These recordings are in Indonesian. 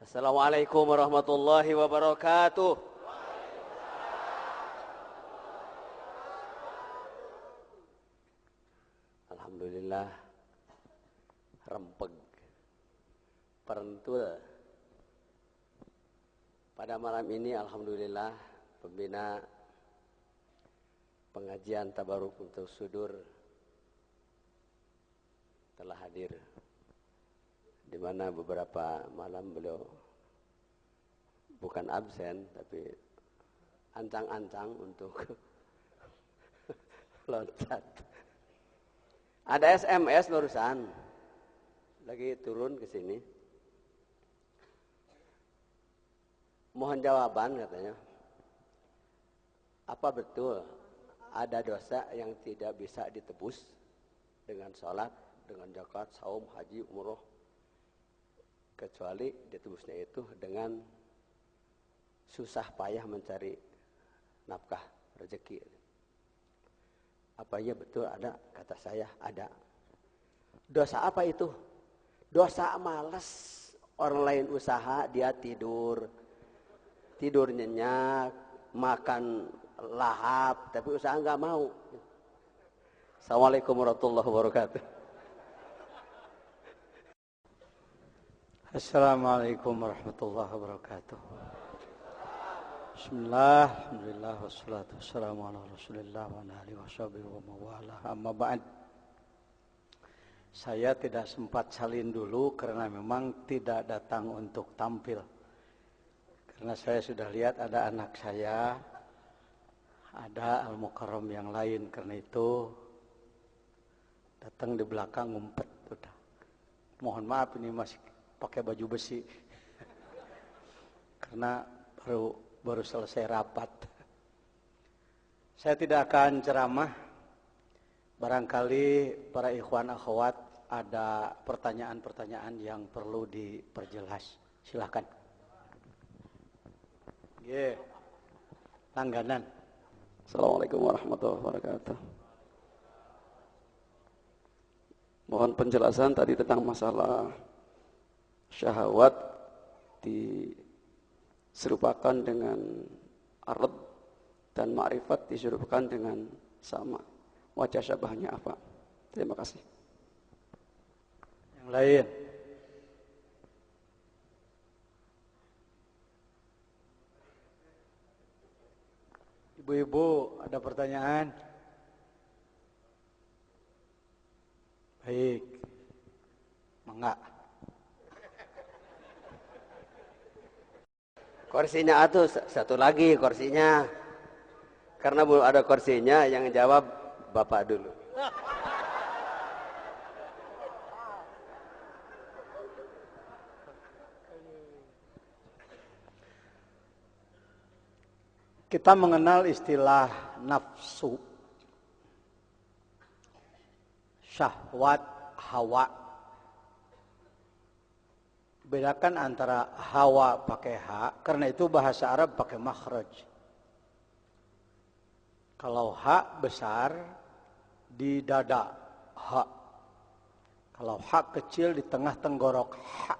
Assalamualaikum warahmatullahi wabarakatuh. Alhamdulillah rempeg perentul. Pada malam ini alhamdulillah pembina pengajian tabaruk untuk sudur telah hadir, di mana beberapa malam beliau bukan absen tapi ancang-ancang untuk loncat. Ada SMS barusan lagi turun ke sini, mohon jawaban katanya. Apa betul ada dosa yang tidak bisa ditebus dengan sholat, dengan zakat, saum, haji, umroh, kecuali ditebusnya itu dengan susah payah mencari nafkah rezeki? Apa iya betul ada? Kata saya ada. Dosa apa itu? Dosa malas. Orang lain usaha, dia tidur nyenyak, makan lahap, tapi usaha nggak mau. Assalamualaikum warahmatullahi wabarakatuh. Assalamualaikum warahmatullahi wabarakatuh. Bismillah, alhamdulillah, wassalatu wassalamu ala rasulillah wa ala alihi washabihi wa mawalah. Amma ba'd. Saya tidak sempat salin dulu karena memang tidak datang untuk tampil. Karena saya sudah lihat ada anak saya, ada al-mukarram yang lain, karena itu datang di belakang ngumpet udah. Mohon maaf ini masih pakai baju besi. Karena baru selesai rapat. Saya tidak akan ceramah. Barangkali para ikhwan akhwat ada pertanyaan-pertanyaan yang perlu diperjelas. Silakan. Langganan. Assalamualaikum warahmatullahi wabarakatuh. Mohon penjelasan tadi tentang masalah syahwat diserupakan dengan arad dan ma'rifat diserupakan dengan sama. Wajah syabahnya apa? Terima kasih. Yang lain. Ibu-ibu ada pertanyaan? Baik. Mangga. Kursinya atuh satu lagi kursinya. Karena belum ada kursinya, yang jawab Bapak dulu. Kita mengenal istilah nafsu, syahwat, hawa. Bedakan antara hawa pakai ha, karena itu bahasa Arab pakai makhraj. Kalau ha besar di dada, ha. Kalau ha kecil di tengah tenggorok, ha.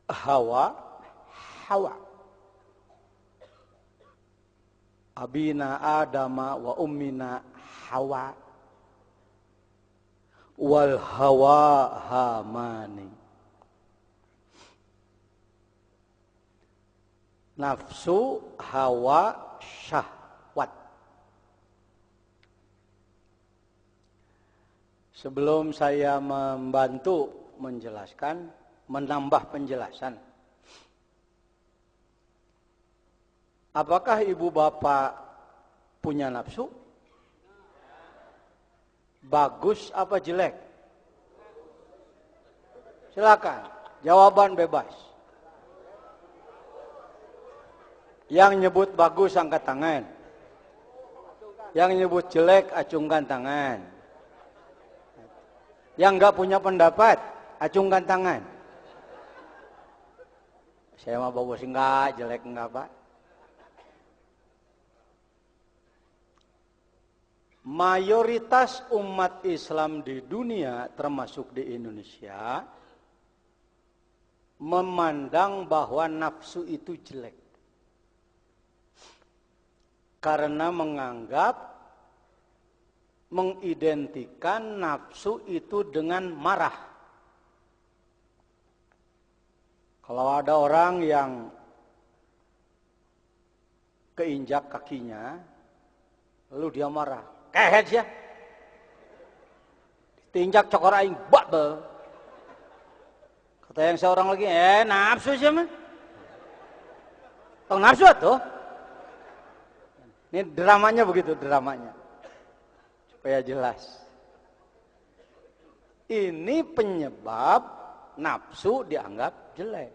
Hawa, hawa. Abina Adama wa ummina Hawa. Wal hawa hamani. Nafsu, hawa, syahwat. Sebelum saya membantu menjelaskan, menambah penjelasan. Apakah ibu bapak punya nafsu? Bagus apa jelek? Silakan, jawaban bebas. Yang nyebut bagus angkat tangan. Yang nyebut jelek acungkan tangan. Yang enggak punya pendapat acungkan tangan. Saya mah bagus enggak, jelek enggak, Pak. Mayoritas umat Islam di dunia termasuk di Indonesia memandang bahwa nafsu itu jelek. Karena mengidentikan nafsu itu dengan marah. Kalau ada orang yang keinjak kakinya, lalu dia marah, kehet ya, ditinjak cokor aing babel. Kata yang seorang lagi, nafsu sih mah, tong nafsu tuh. Ini dramanya begitu, dramanya. Supaya jelas. Ini penyebab nafsu dianggap jelek.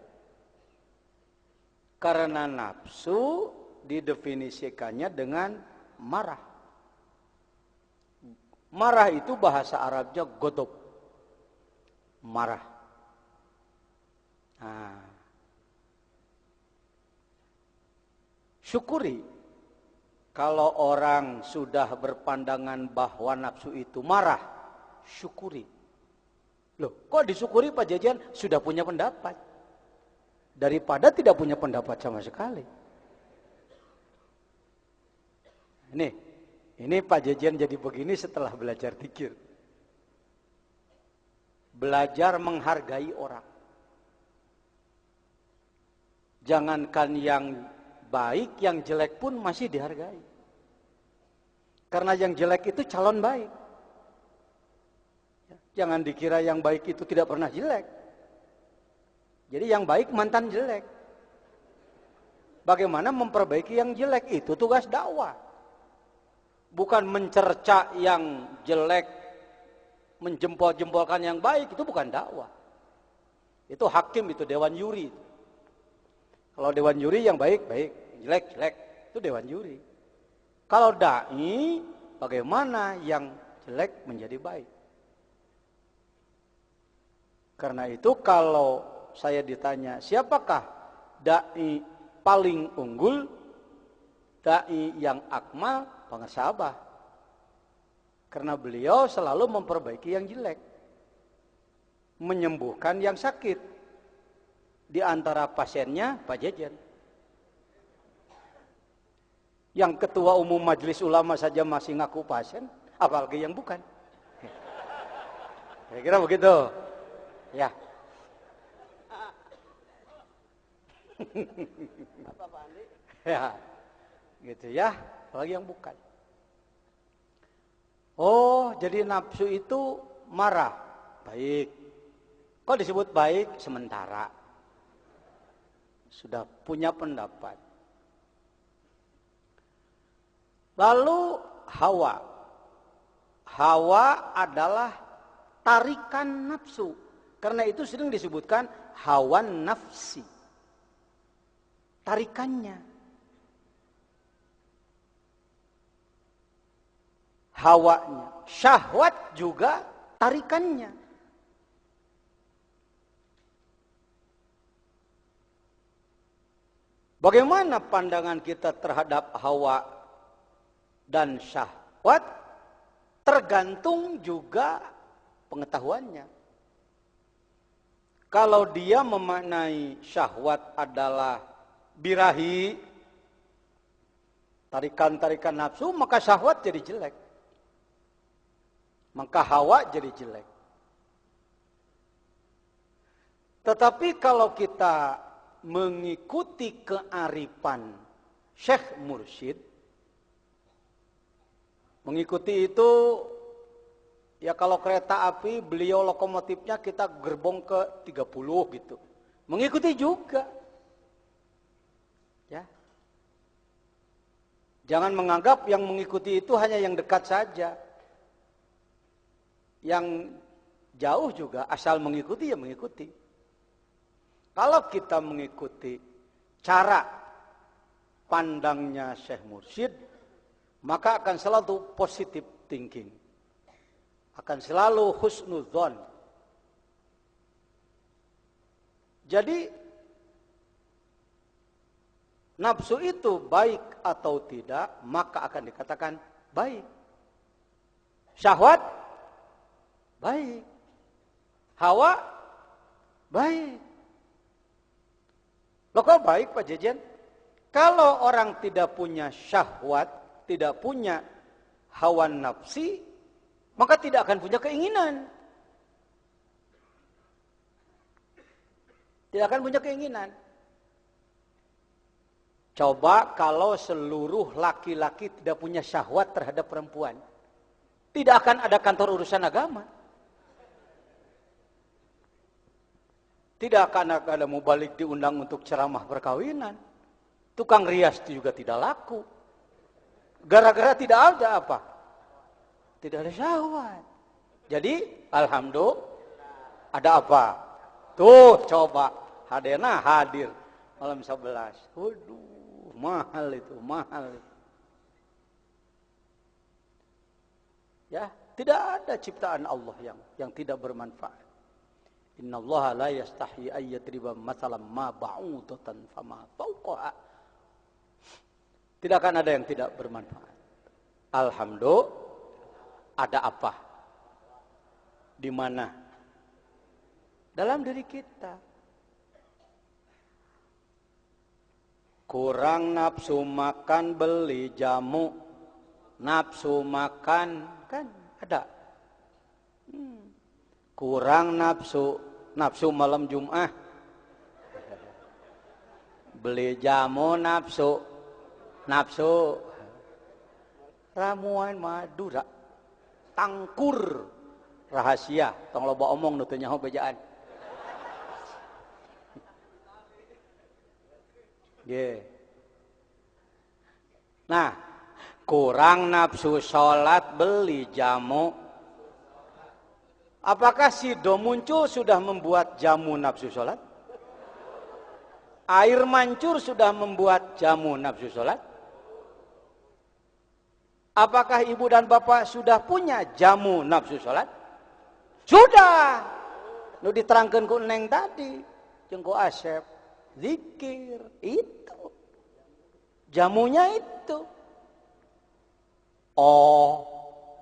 Karena nafsu didefinisikannya dengan marah. Marah itu bahasa Arabnya godob. Marah. Nah. Syukuri. Kalau orang sudah berpandangan bahwa nafsu itu marah, syukuri. Loh, kok disyukuri Pak Jajan? Sudah punya pendapat. Daripada tidak punya pendapat sama sekali. Ini Pak Jajan jadi begini setelah belajar dzikir. Belajar menghargai orang. Jangankan yang baik, yang jelek pun masih dihargai. Karena yang jelek itu calon baik. Jangan dikira yang baik itu tidak pernah jelek. Jadi yang baik mantan jelek. Bagaimana memperbaiki yang jelek itu tugas dakwah. Bukan mencerca yang jelek, menjempol-jempolkan yang baik, itu bukan dakwah. Itu hakim, itu dewan juri. Kalau dewan juri yang baik, baik, jelek, jelek, itu dewan juri. Kalau dai, bagaimana yang jelek menjadi baik? Karena itu kalau saya ditanya, siapakah dai paling unggul? Dai yang akmal, pengesabah. Karena beliau selalu memperbaiki yang jelek. Menyembuhkan yang sakit. Di antara pasiennya, Pak Jajan. Yang ketua umum majelis ulama saja masih ngaku pasien, apalagi yang bukan. Kira-kira begitu. Ya. Apa Pak Andi? Ya. Gitu ya, apalagi yang bukan. Oh, jadi nafsu itu marah. Baik. Kok disebut baik? Sementara. Sudah punya pendapat. Lalu hawa. Hawa adalah tarikan nafsu. Karena itu sering disebutkan hawan nafsi. Tarikannya. Hawanya. Syahwat juga tarikannya. Bagaimana pandangan kita terhadap hawa dan syahwat? Tergantung juga pengetahuannya. Kalau dia memaknai syahwat adalah birahi, tarikan-tarikan nafsu, maka syahwat jadi jelek. Maka hawa jadi jelek. Tetapi kalau kita mengikuti kearifan Syekh Mursyid, mengikuti itu, ya kalau kereta api, beliau lokomotifnya kita gerbong ke 30 gitu. Mengikuti juga. Ya. Jangan menganggap yang mengikuti itu hanya yang dekat saja. Yang jauh juga asal mengikuti ya mengikuti. Kalau kita mengikuti cara pandangnya Syekh Mursyid, maka akan selalu positive thinking. Akan selalu husnudzon. Jadi nafsu itu baik atau tidak, maka akan dikatakan baik. Syahwat baik. Hawa baik. Maka baik Pak Jejen, kalau orang tidak punya syahwat, tidak punya hawa nafsi, maka tidak akan punya keinginan. Tidak akan punya keinginan. Coba kalau seluruh laki-laki tidak punya syahwat terhadap perempuan, tidak akan ada kantor urusan agama. Tidak akan ada mubalik diundang untuk ceramah perkawinan. Tukang rias itu juga tidak laku. Gara-gara tidak ada apa? Tidak ada syahwat. Jadi, alhamdulillah, ada apa? Tuh, coba. Hadena hadir malam 11. Waduh, mahal itu, mahal itu. Ya, tidak ada ciptaan Allah yang tidak bermanfaat. Innallaha la yastahi ay yadriba mathalan ma ba'udatan fama fawqaha. Tidak akan ada yang tidak bermanfaat. Alhamdulillah, ada apa? Di mana? Dalam diri kita. Kurang nafsu makan beli jamu. Nafsu makan kan ada. Kurang nafsu malam Jumat. Beli jamu nafsu. Ramuan Madura. Tangkur rahasia. Tong loba omong nu teu nyaho bejaan. Yeah. Nah, kurang nafsu sholat beli jamu. Apakah sido muncul sudah membuat jamu nafsu sholat? Air mancur sudah membuat jamu nafsu sholat? Apakah ibu dan bapak sudah punya jamu nafsu sholat? Sudah. Nu diterangkan ku Neng tadi, jeung ku Asep, zikir itu. Jamunya itu. Oh,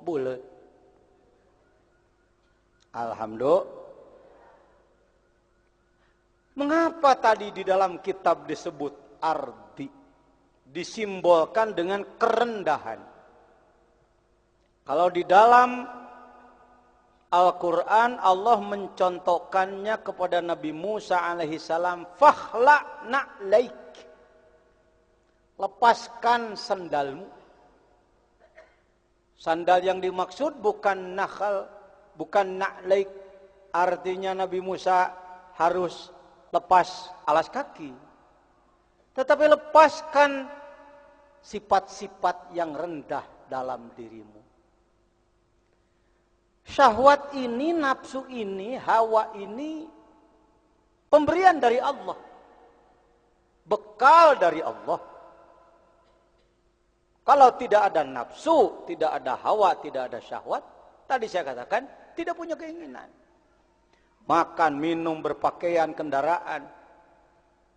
bulet. Alhamdulillah. Mengapa tadi di dalam kitab disebut ardi? Disimbolkan dengan kerendahan. Kalau di dalam Al-Quran Allah mencontohkannya kepada Nabi Musa alaihissalam, fakhla na'laik. Lepaskan sandalmu. Sandal yang dimaksud bukan nakhal, bukan na'laik, artinya Nabi Musa harus lepas alas kaki. Tetapi lepaskan sifat-sifat yang rendah dalam dirimu. Syahwat ini, nafsu ini, hawa ini, pemberian dari Allah. Bekal dari Allah. Kalau tidak ada nafsu, tidak ada hawa, tidak ada syahwat, tadi saya katakan, tidak punya keinginan. Makan, minum, berpakaian, kendaraan,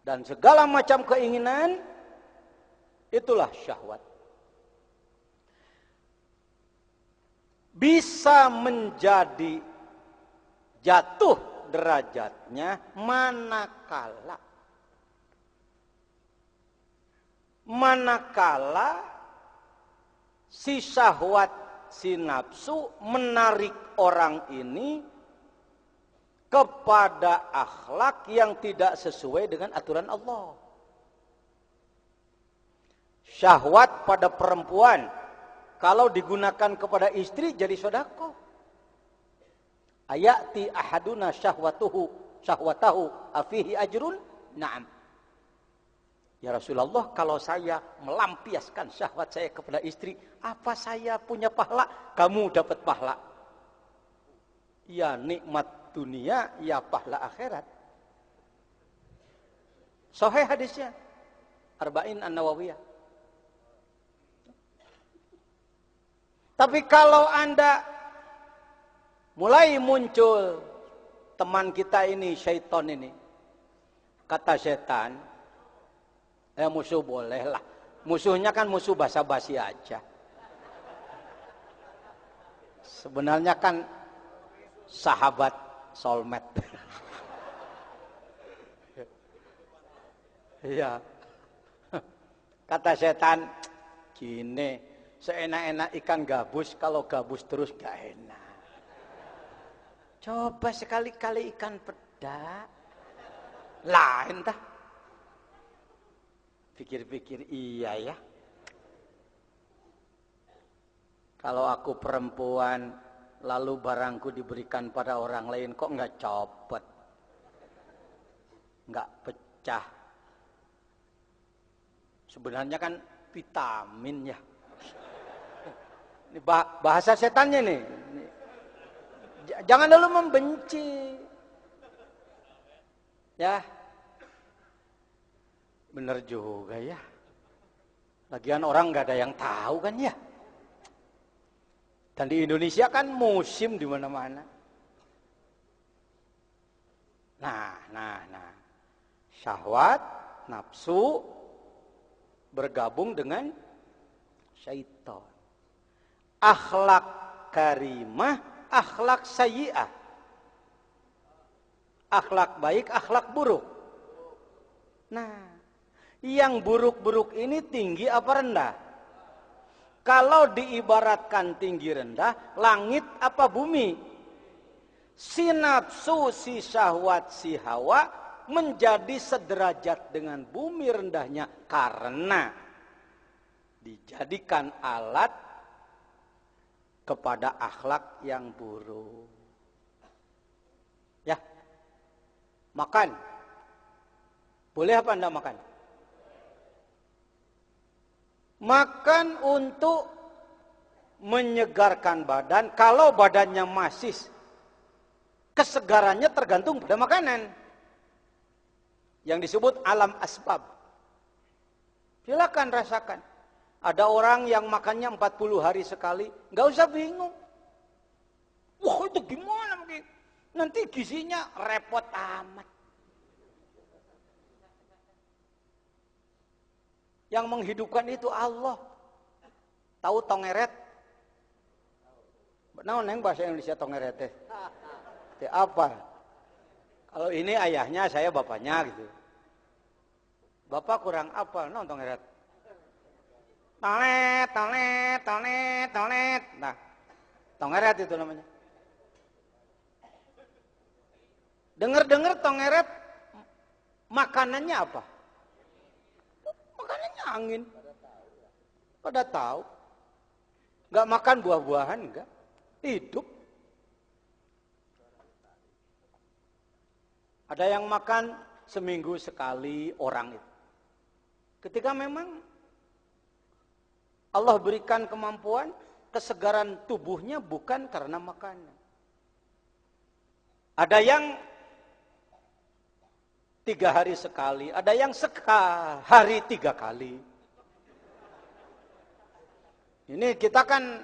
dan segala macam keinginan, itulah syahwat. Bisa menjadi jatuh derajatnya manakala si syahwat, si nafsu menarik orang ini kepada akhlak yang tidak sesuai dengan aturan Allah. Syahwat pada perempuan kalau digunakan kepada istri jadi sedekah. Ayati ahaduna syahwatahu afihi ajrun? Na'am. Ya Rasulullah, kalau saya melampiaskan syahwat saya kepada istri, apa saya punya pahala? Kamu dapat pahala. Ya nikmat dunia, ya pahala akhirat. Sahih hadisnya. Arba'in An-Nawawiyah. Tapi kalau Anda mulai muncul teman kita ini, syaitan ini, kata setan, musuh boleh lah. Musuhnya kan musuh basa-basi aja. Sebenarnya kan sahabat soulmate. Iya. Kata setan, gini, seenak-enak ikan gabus, kalau gabus terus gak enak. Coba sekali-kali ikan peda. Lain dah. Pikir-pikir iya ya. Kalau aku perempuan, lalu barangku diberikan pada orang lain, kok nggak copot? Nggak pecah. Sebenarnya kan vitamin ya. Ini bahasa setannya nih. Jangan dulu membenci. Ya. Bener juga ya. Lagian orang nggak ada yang tahu kan ya. Dan di Indonesia kan musim di mana-mana. Nah. Syahwat, nafsu bergabung dengan syaitan. Akhlak karimah, akhlak sayyi'ah. Akhlak baik, akhlak buruk. Nah, yang buruk-buruk ini tinggi apa rendah? Kalau diibaratkan tinggi rendah, langit apa bumi? Si nafsu, si syahwat, si hawa menjadi sederajat dengan bumi rendahnya karena dijadikan alat kepada akhlak yang buruk. Ya, makan. Boleh apa enggak makan? Makan untuk menyegarkan badan. Kalau badannya masih, kesegarannya tergantung pada makanan. Yang disebut alam asbab. Silakan rasakan. Ada orang yang makannya 40 hari sekali, nggak usah bingung. Wah, itu gimana? Nanti gizinya repot amat. Yang menghidupkan itu Allah. Tahu tongeret? Nah, neng bahasa Indonesia tongeret teh. Apa? Kalau ini ayahnya, saya bapaknya gitu. Bapak kurang apa? Nah, tongeret. Tonet. Nah, tongeret itu namanya. Dengar-dengar tongeret makanannya apa? Makanannya angin. Pada tahu. Enggak makan buah-buahan, enggak. Hidup. Ada yang makan seminggu sekali orang itu. Ketika memang Allah berikan kemampuan, kesegaran tubuhnya bukan karena makanan. Ada yang 3 hari sekali, ada yang sehari 3 kali. Ini kita kan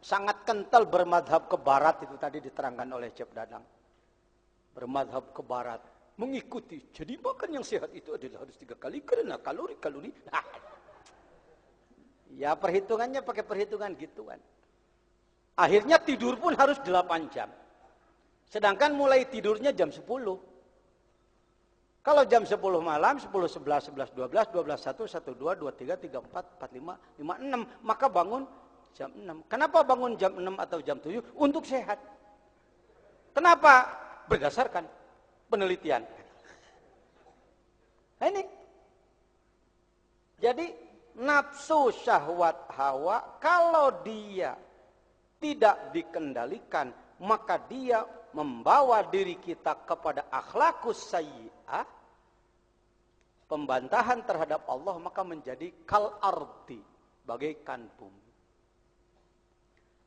sangat kental bermadhab ke barat, itu tadi diterangkan oleh Cep Dadang. Bermadhab ke barat, mengikuti. Jadi makan yang sehat itu adalah harus 3 kali karena kalori. Nah, ya perhitungannya pakai perhitungan gituan. Akhirnya tidur pun harus 8 jam. Sedangkan mulai tidurnya jam 10. Kalau jam 10 malam, 10, 11, 11, 12, 12, 1, 1, 2, 2, 3, 3, 4, 4, 5, 5, 6. Maka bangun jam 6. Kenapa bangun jam 6 atau jam 7? Untuk sehat. Kenapa? Berdasarkan penelitian. Nah ini. Jadi nafsu syahwat hawa kalau dia tidak dikendalikan, maka dia membawa diri kita kepada akhlakus sayyi'ah, pembantahan terhadap Allah, maka menjadi kal ardi, bagaikan bumi.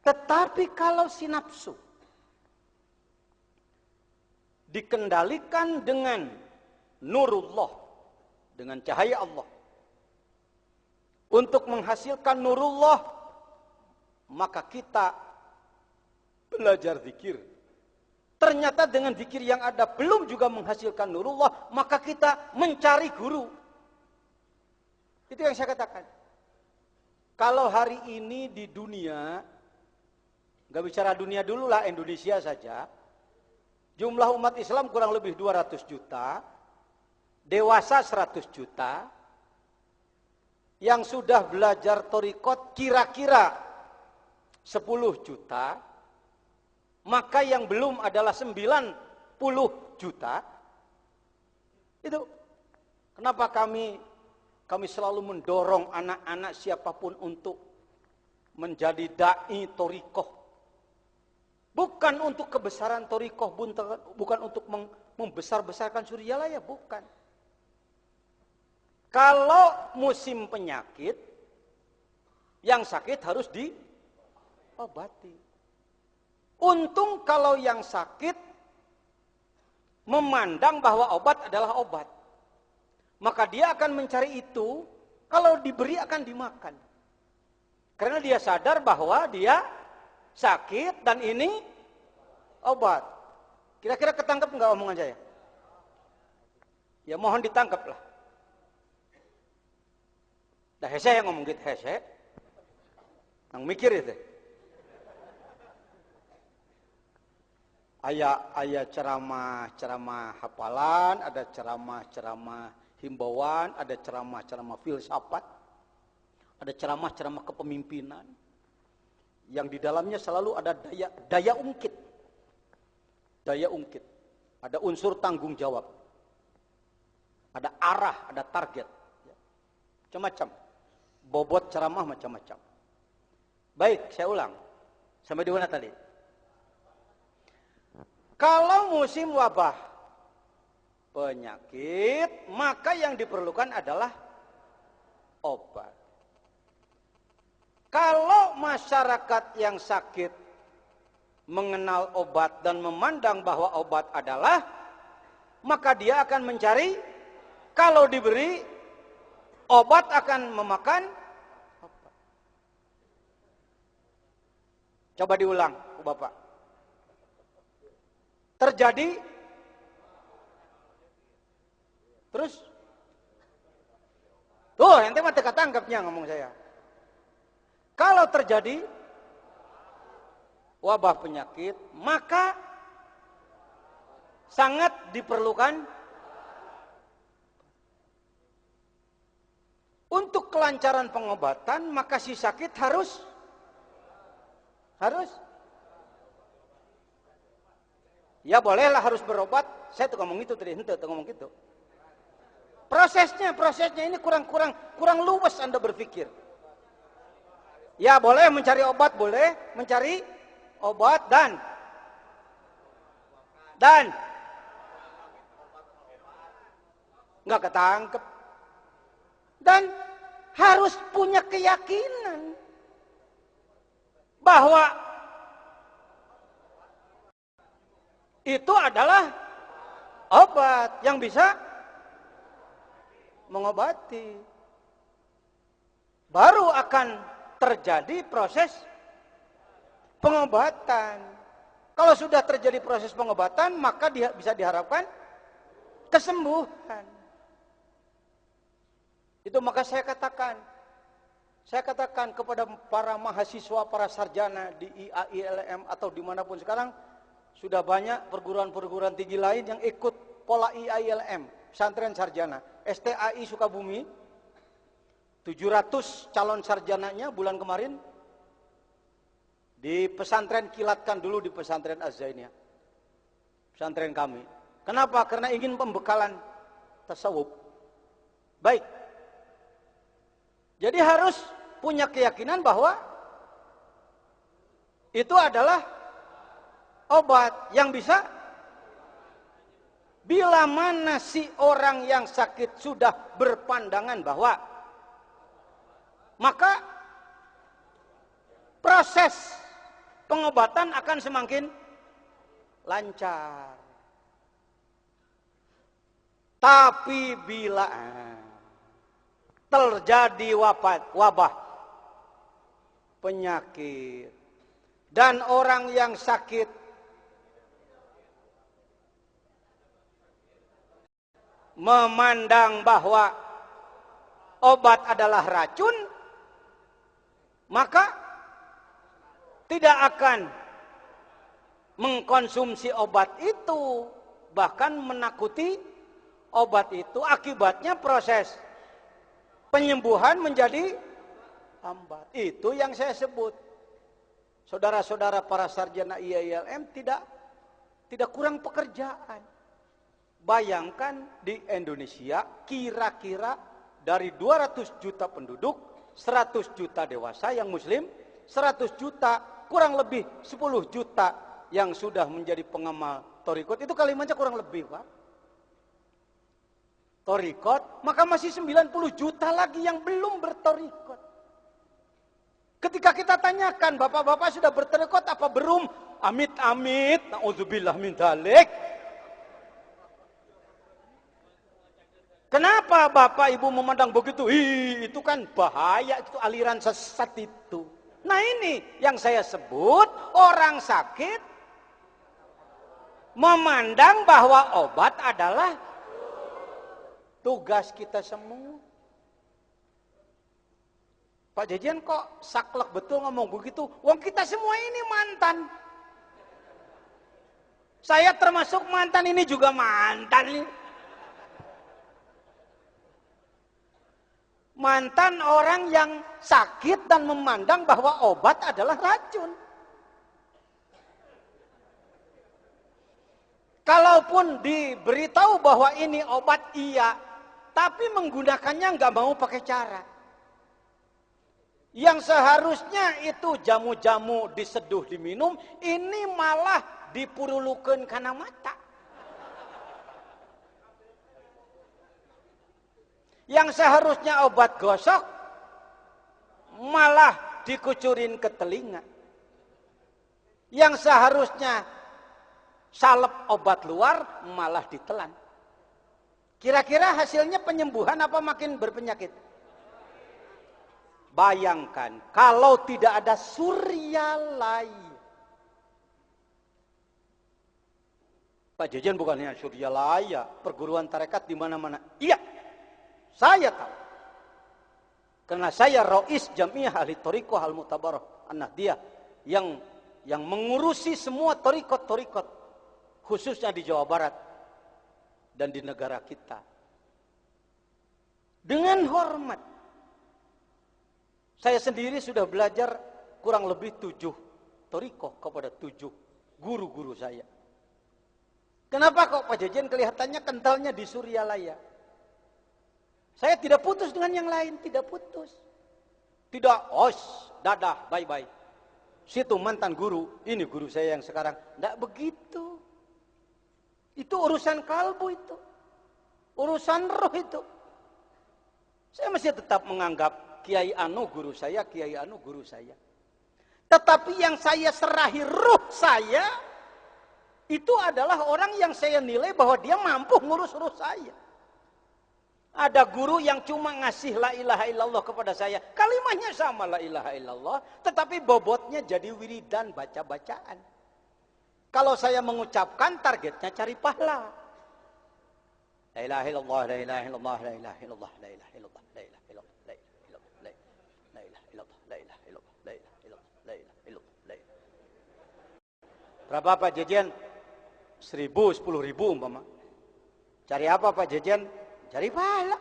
Tetapi kalau si nafsu dikendalikan dengan nurullah, dengan cahaya Allah, untuk menghasilkan nurullah, maka kita belajar zikir. Ternyata dengan zikir yang ada belum juga menghasilkan nurullah, maka kita mencari guru. Itu yang saya katakan. Kalau hari ini di dunia, gak bicara dunia dulu lah, Indonesia saja, jumlah umat Islam kurang lebih 200 juta, dewasa 100 juta, yang sudah belajar thariqat kira-kira 10 juta, maka yang belum adalah 90 juta. Itu kenapa kami selalu mendorong anak-anak siapapun untuk menjadi dai thariqah. Bukan untuk kebesaran thariqah, bukan untuk membesar-besarkan Suryalaya, bukan. Kalau musim penyakit, yang sakit harus diobati. Untung kalau yang sakit memandang bahwa obat adalah obat, maka dia akan mencari itu, kalau diberi akan dimakan. Karena dia sadar bahwa dia sakit dan ini obat. Kira-kira ketangkep enggak omongan saya? Ya mohon ditangkap lah. Dah hese yang ngomong gitu, hese. Yang mikir itu. Ayah ceramah hafalan, ada ceramah himbauan, ada ceramah filsafat, ada ceramah kepemimpinan, yang di dalamnya selalu ada daya ungkit, ada unsur tanggung jawab, ada arah, ada target, macam-macam, bobot ceramah macam-macam. Baik, saya ulang, sampai di mana tadi? Kalau musim wabah penyakit, maka yang diperlukan adalah obat. Kalau masyarakat yang sakit mengenal obat dan memandang bahwa obat adalah, maka dia akan mencari, kalau diberi obat akan memakan obat. Coba diulang, Bapak. Terjadi, terus, tuh ente mah teka tangkapnya ngomong saya. Kalau terjadi wabah penyakit, maka sangat diperlukan untuk kelancaran pengobatan, maka si sakit harus ya bolehlah harus berobat. Saya tuh ngomong itu tadi, ente tuh ngomong gitu. Prosesnya ini kurang luwes Anda berpikir. Ya boleh mencari obat, boleh mencari obat dan nggak ketangkep. Dan harus punya keyakinan bahwa itu adalah obat yang bisa mengobati. Baru akan terjadi proses pengobatan. Kalau sudah terjadi proses pengobatan, maka bisa diharapkan kesembuhan. Itu maka saya katakan kepada para mahasiswa, para sarjana di IAILM atau dimanapun sekarang, sudah banyak perguruan-perguruan tinggi lain yang ikut pola IAILM, pesantren sarjana. STAI Sukabumi, 700 calon sarjananya bulan kemarin di pesantren kilatkan dulu di pesantren Az-Zainiyah, pesantren kami. Kenapa? Karena ingin pembekalan tasawuf. Baik. Jadi harus punya keyakinan bahwa itu adalah obat yang bisa, bila mana si orang yang sakit sudah berpandangan bahwa, maka proses pengobatan akan semakin lancar. Tapi bila terjadi wabah penyakit dan orang yang sakit memandang bahwa obat adalah racun, maka tidak akan mengkonsumsi obat itu, bahkan menakuti Obat itu akibatnya proses penyembuhan menjadi lambat. Itu yang saya sebut. Saudara-saudara para sarjana IAILM tidak kurang pekerjaan. Bayangkan di Indonesia kira-kira dari 200 juta penduduk, 100 juta dewasa yang muslim, 100 juta kurang lebih 10 juta yang sudah menjadi pengamal thariqat. Itu kalimatnya kurang lebih, Pak. Thariqat, maka masih 90 juta lagi yang belum berthariqat. Ketika kita tanyakan, bapak-bapak sudah berthariqat apa belum? Amit-amit, na'udzubillah min dzalik. Kenapa bapak ibu memandang begitu? Itu kan bahaya, itu aliran sesat itu. Nah ini yang saya sebut, orang sakit memandang bahwa obat adalah tugas kita semua. Pak Jajan kok saklek betul ngomong begitu? Wong kita semua ini mantan. Saya termasuk mantan, ini juga mantan. Mantan orang yang sakit dan memandang bahwa obat adalah racun. Kalaupun diberitahu bahwa ini obat, iya, tapi menggunakannya nggak mau pakai cara. Yang seharusnya itu jamu-jamu diseduh diminum, ini malah dipurulukeun kana mata. Yang seharusnya obat gosok malah dikucurin ke telinga. Yang seharusnya salep obat luar malah ditelan. Kira-kira hasilnya penyembuhan apa makin berpenyakit? Bayangkan kalau tidak ada Suryalaya. Pak Jajan bukannya Suryalaya, perguruan tarekat di mana-mana. Iya. Saya tahu. Karena saya Rais Jamiah Ahli Thariqah Al-Mu'tabarah An-Nahdiyah yang mengurusi semua thariqat-thariqat khususnya di Jawa Barat dan di negara kita. Dengan hormat. Saya sendiri sudah belajar kurang lebih 7 thariqah kepada 7 guru-guru saya. Kenapa kok Pak Jajan kelihatannya kentalnya di Suryalaya? Saya tidak putus dengan yang lain, tidak putus. Tidak, dadah, bye-bye. Situ mantan guru, ini guru saya yang sekarang. Tidak begitu. Itu urusan kalbu itu. Urusan roh itu. Saya masih tetap menganggap Kiai Anu guru saya, Kiai Anu guru saya. Tetapi yang saya serahi ruh saya, itu adalah orang yang saya nilai bahwa dia mampu ngurus ruh saya. Ada guru yang cuma ngasih la ilaha illallah kepada saya. Kalimatnya sama la ilaha illallah. Tetapi bobotnya jadi wiridan baca-bacaan. Kalau saya mengucapkan targetnya cari pahala. La ilaha illallah, la ilaha illallah, la ilaha illallah, la ilaha illallah, la ilaha illallah, la ilaha illallah, la ilaha illallah, la ilaha illallah, la ilaha illallah, la ilaha illallah, la ilaha. Berapa Pak Jajan? 1.000, 10.000 umpama. Cari apa Pak Jajan? Cari pahala.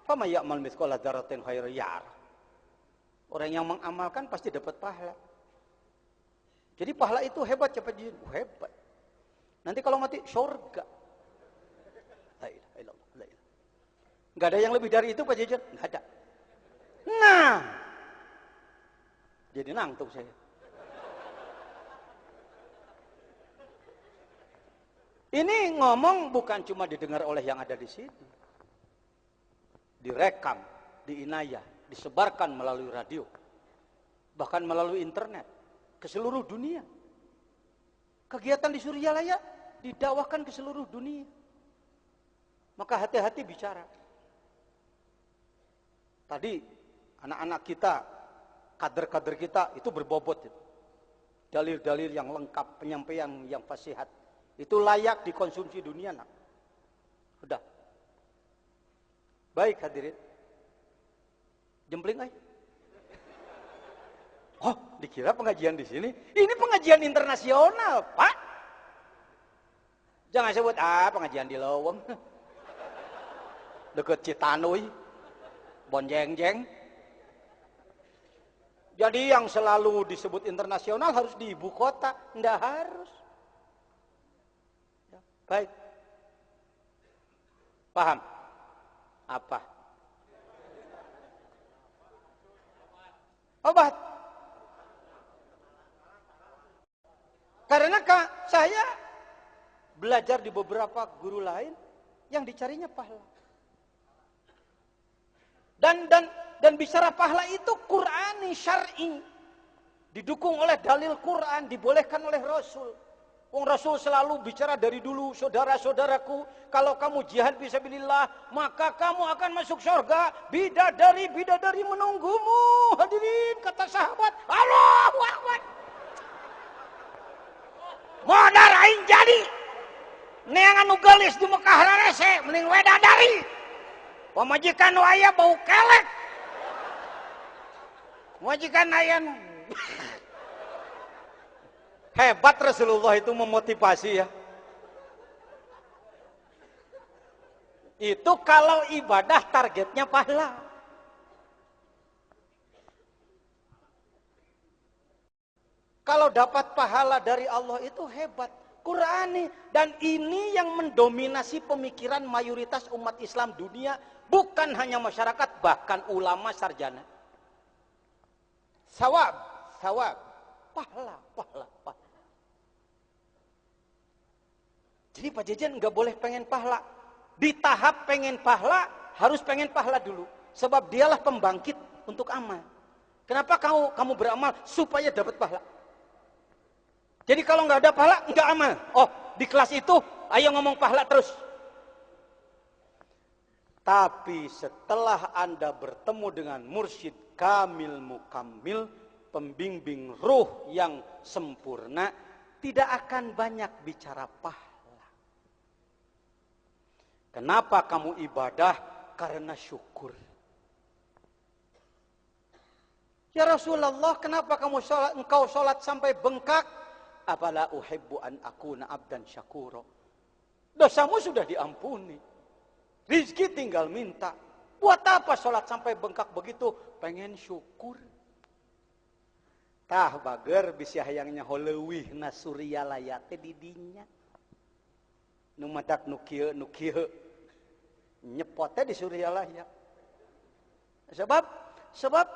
Fama ya'mal mithqala dzarratin khairan yarah. Orang yang mengamalkan pasti dapat pahala. Jadi pahala itu hebat ya Pak Jajan? Hebat. Nanti kalau mati surga. La ilaha illallah, la ilaha. Enggak ada yang lebih dari itu Pak Jajan? Enggak ada. Nah. Jadi nangtung saya. Ini ngomong bukan cuma didengar oleh yang ada di sini. Direkam, diinayah, disebarkan melalui radio, bahkan melalui internet ke seluruh dunia. Kegiatan di Suryalaya didakwakan ke seluruh dunia. Maka hati-hati bicara. Tadi anak-anak kita, kader-kader kita itu berbobot itu. Dalil-dalil yang lengkap, penyampaian yang fasihat. Itu layak dikonsumsi dunia. Nak. Sudah. Baik hadirin. Jempling aja. Oh, dikira pengajian di sini. Ini pengajian internasional, Pak. Jangan sebut pengajian di Lowong. deket Citanui, Bonjengjeng. Jadi yang selalu disebut internasional harus di ibu kota, enggak harus. Ya, baik. Paham? Apa? Obat. Karena saya belajar di beberapa guru lain yang dicarinya pahala. Dan bicara pahala itu Qur'ani, syar'i. Didukung oleh dalil Quran, dibolehkan oleh Rasul. Rasul selalu bicara dari dulu, saudara-saudaraku, kalau kamu jihad fisabilillah, maka kamu akan masuk surga. Bidadari menunggumu. Hadirin, kata sahabat, Allahu Akbar. Modar aing jadi. Neangan nu geulis di Mekah rarese, mending wedadari. Pamajikan waya bau kelek. Majikan aya hebat. Rasulullah itu memotivasi ya. Itu kalau ibadah targetnya pahala. Kalau dapat pahala dari Allah itu hebat. Qur'ani. Dan ini yang mendominasi pemikiran mayoritas umat Islam dunia. Bukan hanya masyarakat, bahkan ulama sarjana. Sawab. Pahala. Jadi Pak Jejen nggak boleh pengen pahala. Di tahap pengen pahala, harus pengen pahala dulu. Sebab dialah pembangkit untuk amal. Kenapa kamu beramal? Supaya dapat pahala. Jadi kalau nggak ada pahala, nggak amal. Oh, di kelas itu, ayo ngomong pahala terus. Tapi setelah Anda bertemu dengan mursyid kamil mukammil, pembimbing ruh yang sempurna, tidak akan banyak bicara pahala. Kenapa kamu ibadah? Karena syukur. Ya Rasulullah, kenapa engkau sholat sampai bengkak? Afala uhibbu an akuna abdan syakuro. Dosamu sudah diampuni. Rizki tinggal minta. Buat apa sholat sampai bengkak begitu? Pengen syukur. Tah bager bisa hayangnya holewih na surya layate didinya. Nu madak nu kieu nyepotnya di surya layak. Sebab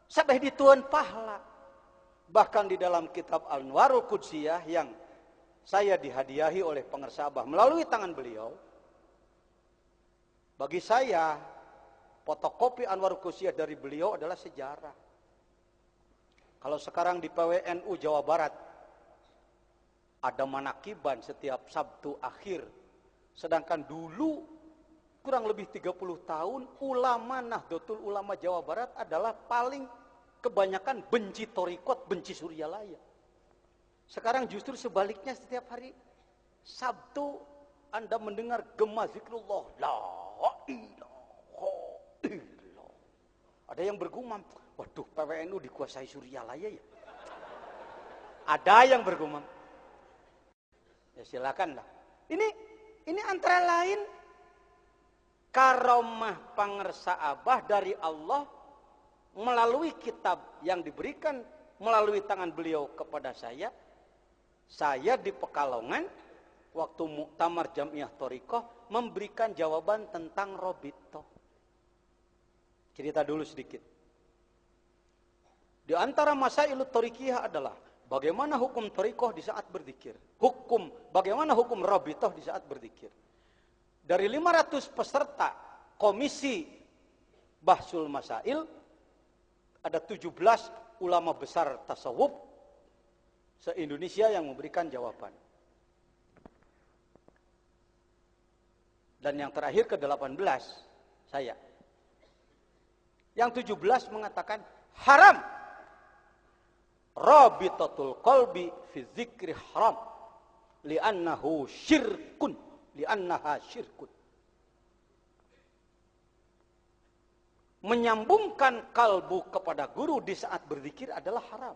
sampai dituan pahala. Bahkan di dalam kitab Al-Anwarul Qudsiyah yang saya dihadiahi oleh pengarsa Abah melalui tangan beliau. Bagi saya, fotokopi Anwarul Qudsiyah dari beliau adalah sejarah. Kalau sekarang di PWNU Jawa Barat, ada manakiban setiap Sabtu akhir. Sedangkan dulu, kurang lebih 30 tahun, ulama Nahdlatul Ulama Jawa Barat adalah paling kebanyakan benci torikot, benci suryalaya. Sekarang justru sebaliknya, setiap hari Sabtu Anda mendengar gema zikrullah. La ilaha illallah. Ada yang bergumam, waduh PWNU dikuasai suryalaya ya. Ada yang bergumam. Ya silakanlah. Ini antara lain karomah pangersa Abah dari Allah melalui kitab yang diberikan melalui tangan beliau kepada saya. Saya di Pekalongan waktu Muktamar Jamiah Thoriqoh memberikan jawaban tentang Robito. Cerita dulu sedikit. Di antara masailut Thoriqiyah adalah bagaimana hukum Thoriqoh di saat berzikir. Bagaimana hukum Robito di saat berzikir. Dari 500 peserta komisi Bahsul Masail, ada 17 ulama besar tasawuf se-Indonesia yang memberikan jawaban. Dan yang terakhir ke-18, saya. Yang 17 mengatakan haram. Rabitatul qalbi fi dzikri haram. Li'annaha syirkun. Menyambungkan kalbu kepada guru di saat berzikir adalah haram.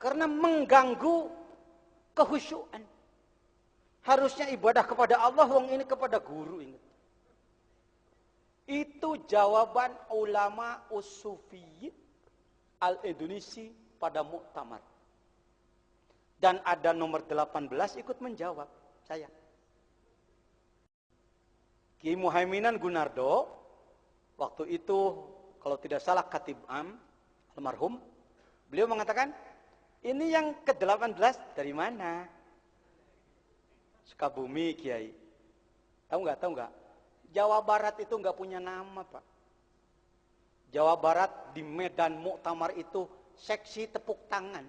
Karena mengganggu kehusyuan. Harusnya ibadah kepada Allah, wong ini kepada guru. Ingat. Itu jawaban ulama Usufiyin al-Indonesia pada muktamar. Dan ada nomor 18 ikut menjawab saya. Ki Muhaiminan Gunardo, waktu itu kalau tidak salah Khatib Am, almarhum, beliau mengatakan, ini yang ke-18 dari mana? Sukabumi, Kiai. Tahu nggak? Jawa Barat itu nggak punya nama, Pak. Jawa Barat di Medan Muktamar itu seksi tepuk tangan.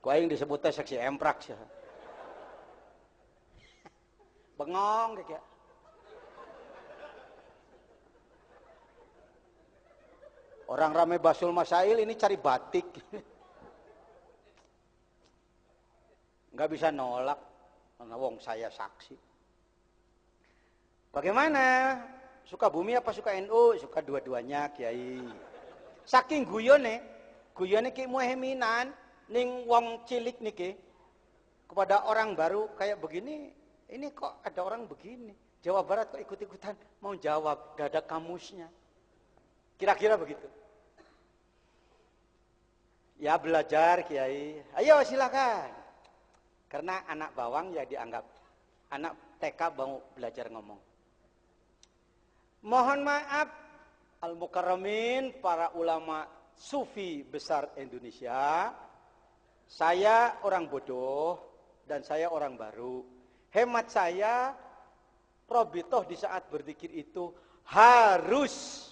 Kau yang disebutnya seksi emprak sih. Bengong kayak. Orang rame Basul Masail ini cari batik. Nggak bisa nolak, karena wong saya saksi. Bagaimana? Suka bumi apa suka NU? Suka dua-duanya, Kiai. Saking guyone Ki Muhaiminan, ning wong cilik niki, kepada orang baru kayak begini, ini kok ada orang begini. Jawa Barat kok ikut-ikutan mau jawab, gak ada kamusnya. Kira-kira begitu. Ya belajar, Kiai. Ayo silakan. Karena anak bawang ya dianggap anak TK mau belajar ngomong. Mohon maaf al-mukarramin, para ulama sufi besar Indonesia. Saya orang bodoh dan saya orang baru. Hemat saya, Robitoh di saat berzikir itu harus.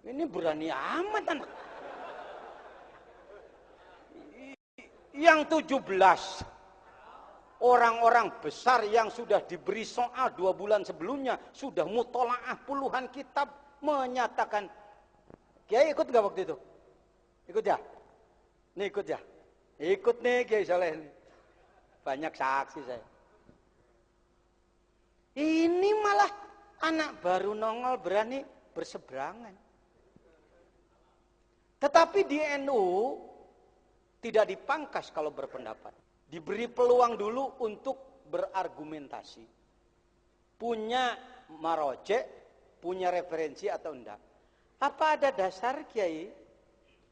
Ini berani amat anak. Yang 17 orang-orang besar yang sudah diberi soal 2 bulan sebelumnya, sudah mutolaah puluhan kitab, menyatakan. Kiai ikut nggak waktu itu? Ikut ya? Nih ikut ya? Ikut nih Kiai Saleh. Banyak saksi saya. Ini malah anak baru nongol berani berseberangan. Tetapi di NU tidak dipangkas kalau berpendapat. Diberi peluang dulu untuk berargumentasi. Punya marojek, punya referensi atau enggak. Apa ada dasar, Kiai?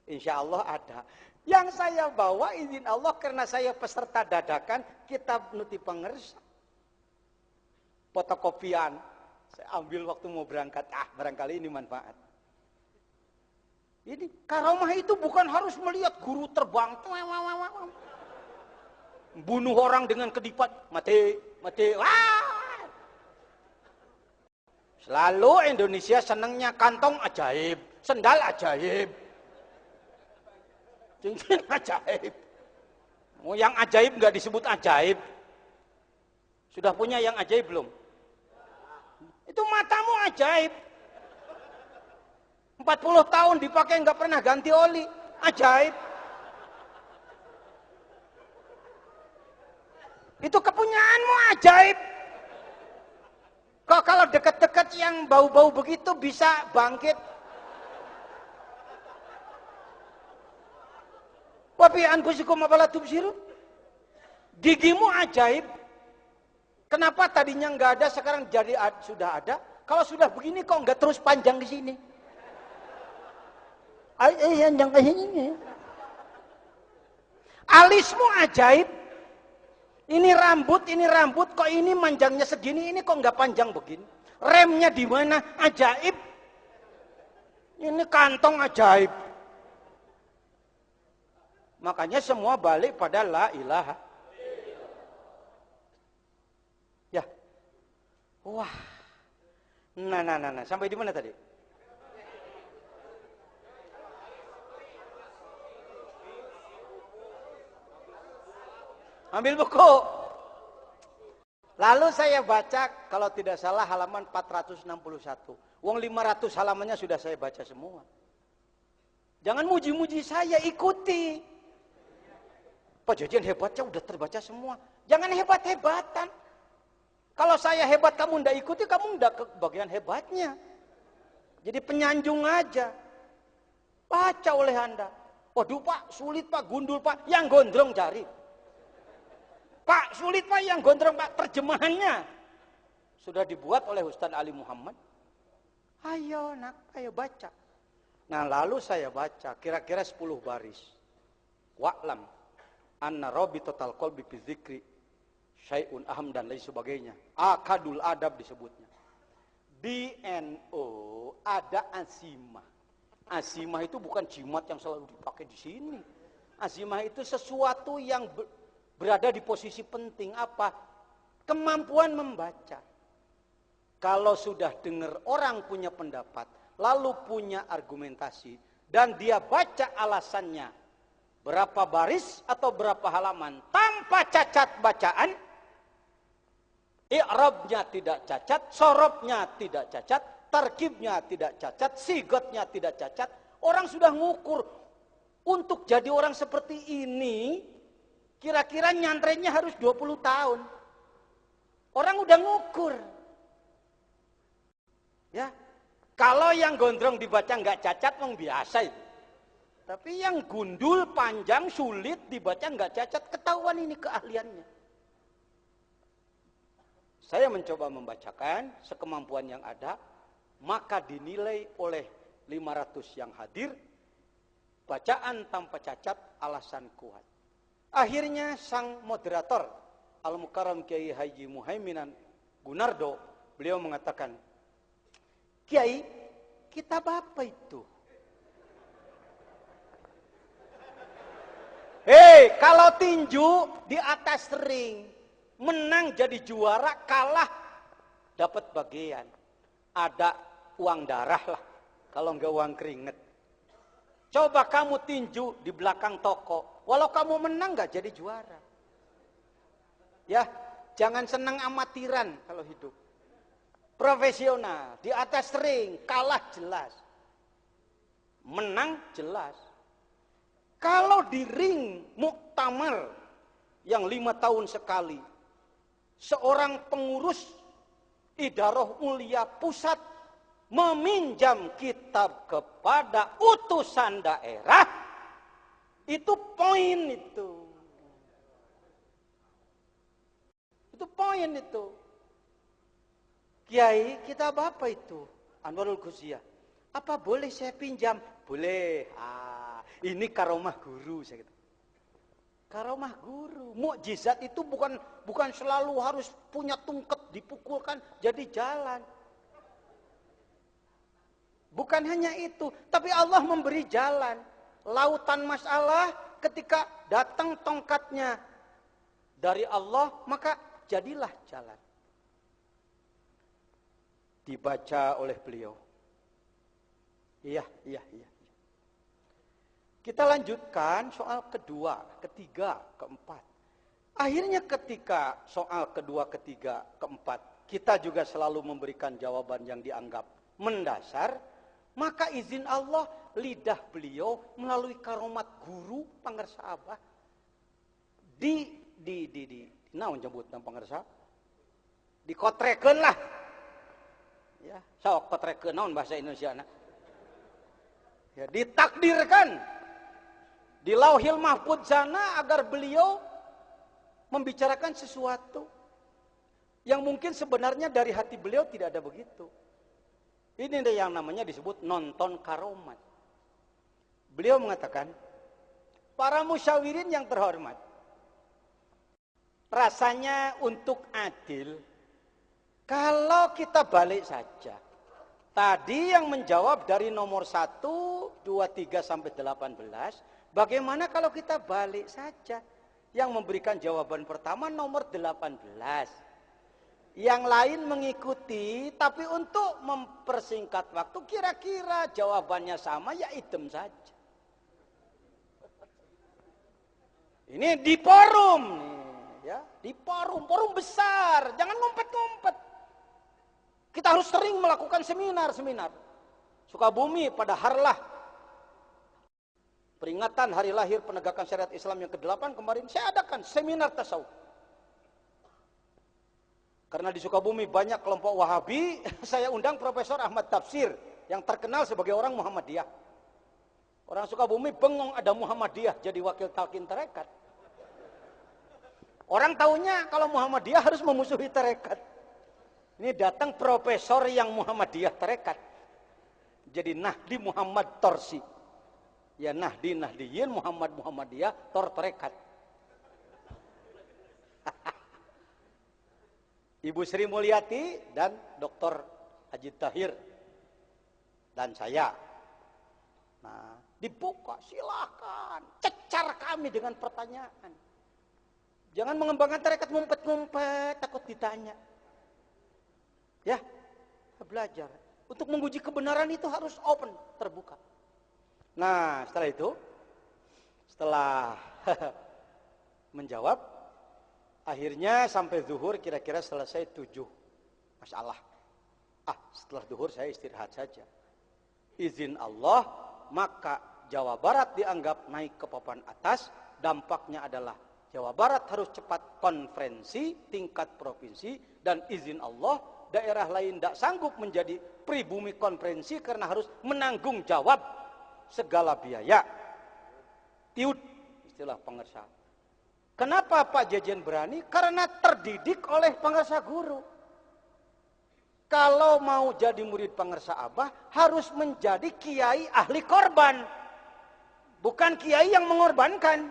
Insya Allah ada. Yang saya bawa izin Allah karena saya peserta dadakan kitab Nuti Pangersa. Fotokopian. Saya ambil waktu mau berangkat. Barangkali ini manfaat. Ini karomah itu bukan harus melihat guru terbang. Bunuh orang dengan kedipan. Mati. Wah. Selalu Indonesia senangnya kantong ajaib. Sendal ajaib. Cincin ajaib. Oh, yang ajaib nggak disebut ajaib. Sudah punya yang ajaib belum? Itu matamu ajaib. 40 tahun dipakai nggak pernah ganti oli. Ajaib. Itu kepunyaanmu ajaib. Kok kalau dekat-dekat yang bau-bau begitu bisa bangkit. Wa bi anfusikum afala tubsirun. Gigimu ajaib. Kenapa tadinya nggak ada sekarang jadi sudah ada? Kalau sudah begini kok nggak terus panjang di sini? Alismu ajaib. Ini rambut kok ini manjangnya segini, ini kok nggak panjang begini? Remnya di mana? Ajaib. Ini kantong ajaib. Makanya semua balik pada la ilaha. Ya. Wah. Nah. Sampai di mana tadi? Ambil buku. Lalu saya baca, kalau tidak salah halaman 461. Wong 500 halamannya sudah saya baca semua. Jangan muji-muji saya, ikuti. Pak Jajan hebatnya udah terbaca semua. Jangan hebat-hebatan. Kalau saya hebat kamu ndak ikuti, kamu ndak ke bagian hebatnya. Jadi penyanjung aja. Baca oleh Anda. Waduh Pak, sulit Pak, gundul Pak. Yang gondrong cari. Pak, sulit Pak yang gondrong Pak, terjemahannya sudah dibuat oleh Ustaz Ali Muhammad. Ayo nak, ayo baca. Nah lalu saya baca kira-kira 10 baris. Wa'lam anna rabitatal qalbi fi dzikri syai'un aham dan lain sebagainya. Akadul adab disebutnya. Di NU ada azimah. Azimah itu bukan jimat yang selalu dipakai di sini. Azimah itu sesuatu yang berada di posisi penting. Apa? Kemampuan membaca. Kalau sudah dengar orang punya pendapat, lalu punya argumentasi, dan dia baca alasannya, berapa baris atau berapa halaman, tanpa cacat bacaan, i'rabnya tidak cacat, sorobnya tidak cacat, tarkibnya tidak cacat, sigotnya tidak cacat. Orang sudah ngukur, untuk jadi orang seperti ini, kira-kira nyantrenya harus 20 tahun. Orang udah ngukur. Ya, kalau yang gondrong dibaca nggak cacat, memang biasa itu. Tapi yang gundul, panjang, sulit dibaca nggak cacat, ketahuan ini keahliannya. Saya mencoba membacakan sekemampuan yang ada, maka dinilai oleh 500 yang hadir, bacaan tanpa cacat, alasan kuat. Akhirnya sang moderator, Al-Mukarram Kiai Haji Muhaiminan Gunardo, beliau mengatakan, Kiai, kitab apa itu? Hei, kalau tinju di atas ring, menang jadi juara, kalah dapat bagian. Ada uang darah lah, kalau enggak uang keringet. Coba kamu tinju di belakang toko, walau kamu menang enggak jadi juara. Ya, jangan senang amatiran kalau hidup. Profesional, di atas ring, kalah jelas. Menang jelas. Kalau di ring muktamar yang 5 tahun sekali, seorang pengurus idarah mulia pusat meminjam kitab kepada utusan daerah, itu poin itu. Itu poin itu. Kiai, kitab apa itu? Anwarul Ghuziah. Apa boleh saya pinjam? Boleh. Ini karomah guru, saya kata. Karomah guru. Mukjizat itu bukan selalu harus punya tungket dipukulkan jadi jalan. Bukan hanya itu, tapi Allah memberi jalan. Lautan masalah ketika datang tongkatnya dari Allah, maka jadilah jalan. Dibaca oleh beliau. Iya. Kita lanjutkan soal kedua, ketiga, keempat. Akhirnya ketika soal kedua, ketiga, keempat, kita juga selalu memberikan jawaban yang dianggap mendasar, maka izin Allah lidah beliau melalui karomat guru pangersa abah naon nyebutna pangersa? Dikotrekeun lah. Ya, sok kotrekeun naon bahasa Indonesiana. Ya, ditakdirkan di Lauhil Mahfudz sana agar beliau membicarakan sesuatu yang mungkin sebenarnya dari hati beliau tidak ada begitu. Ini yang namanya disebut nonton karomat. Beliau mengatakan, para musyawirin yang terhormat, rasanya untuk adil, kalau kita balik saja. Tadi yang menjawab dari nomor 1, 2, 3 sampai 18, bagaimana kalau kita balik saja? Yang memberikan jawaban pertama nomor 18. Yang lain mengikuti, tapi untuk mempersingkat waktu, kira-kira jawabannya sama, ya idem saja. Ini di forum, ya, di forum besar, jangan ngumpet-ngumpet. Kita harus sering melakukan seminar. Sukabumi pada Harlah, peringatan hari lahir penegakan syariat Islam yang ke-8 kemarin, saya adakan seminar tasawuf. Karena di Sukabumi banyak kelompok Wahabi, saya undang Profesor Ahmad Tafsir yang terkenal sebagai orang Muhammadiyah. Orang Sukabumi bengong ada Muhammadiyah jadi wakil talqin tarekat. Orang taunya kalau Muhammadiyah harus memusuhi tarekat. Ini datang profesor yang Muhammadiyah tarekat. Jadi Nahdi Muhammad Torsi. Ya Nahdi Nahdiyin Muhammad Muhammadiyah Tor tarekat. Ibu Sri Mulyati dan Dr. Haji Tahir dan saya. Nah, dibuka silakan, cecar kami dengan pertanyaan. Jangan mengembangkan tarekat ngumpet-ngumpet, takut ditanya. Ya, belajar. Untuk menguji kebenaran itu harus open, terbuka. Nah, setelah itu, setelah menjawab, akhirnya sampai zuhur kira-kira selesai 7 masalah. Setelah zuhur saya istirahat saja. Izin Allah, maka Jawa Barat dianggap naik ke papan atas. Dampaknya adalah Jawa Barat harus cepat konferensi tingkat provinsi. Dan izin Allah, daerah lain tidak sanggup menjadi pribumi konferensi karena harus menanggung jawab segala biaya. Tiud, istilah pengersa. Kenapa Pak Jejen berani? Karena terdidik oleh pengersa guru. Kalau mau jadi murid pengersa Abah, harus menjadi kiai ahli korban. Bukan kiai yang mengorbankan.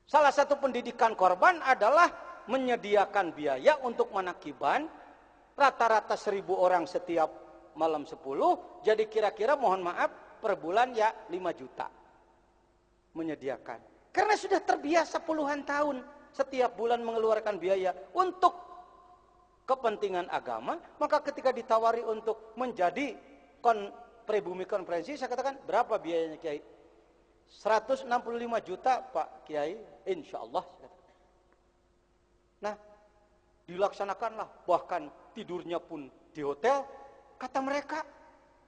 Salah satu pendidikan korban adalah menyediakan biaya untuk manakiban. Rata-rata 1.000 orang setiap malam 10. Jadi kira-kira mohon maaf per bulan ya 5 juta. Menyediakan. Karena sudah terbiasa puluhan tahun setiap bulan mengeluarkan biaya untuk kepentingan agama, maka ketika ditawari untuk menjadi pribumi konferensi, saya katakan berapa biayanya Kiai? 165 juta Pak Kiai, insya Allah. Nah, dilaksanakanlah, bahkan tidurnya pun di hotel. Kata mereka,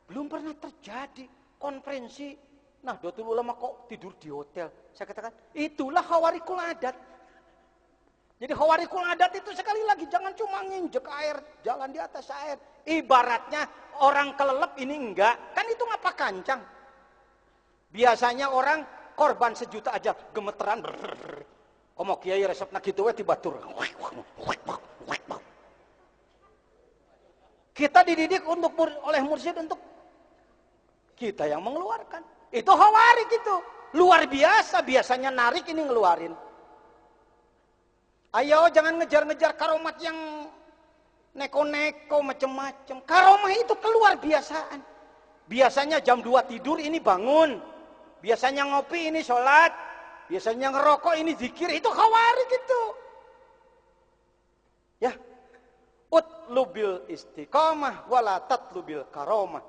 belum pernah terjadi konferensi. Nah, Nahdlatul Ulama kok tidur di hotel? Saya katakan, itulah khawarikul adat. Jadi khawarikul adat itu sekali lagi, jangan cuma nginjek air, jalan di atas air. Ibaratnya orang kelelep ini enggak, kan itu ngapa kancang. Biasanya orang korban 1 juta aja, gemeteran. Komo kiai resepna gitu we tibatur. Kita dididik untuk oleh mursyid untuk kita yang mengeluarkan. Itu khawarik itu. Luar biasa, biasanya narik ini ngeluarin. Ayo jangan ngejar-ngejar karomat yang neko-neko macem-macem. Karomah itu keluar biasaan. Biasanya jam 2 tidur ini bangun. Biasanya ngopi ini sholat. Biasanya ngerokok ini zikir. Itu khawarik itu. Ya. Utlubil istiqamah wala tatlubil karomah.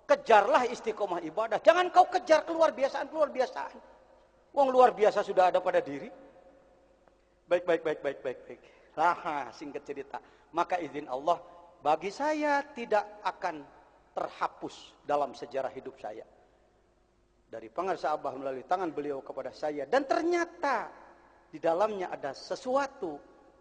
Kejarlah istiqomah ibadah. Jangan kau kejar keluar biasaan. Wong luar biasa sudah ada pada diri. Baik. Singkat cerita. Maka izin Allah, bagi saya tidak akan terhapus dalam sejarah hidup saya. Dari pengarsa Abah melalui tangan beliau kepada saya. Dan ternyata di dalamnya ada sesuatu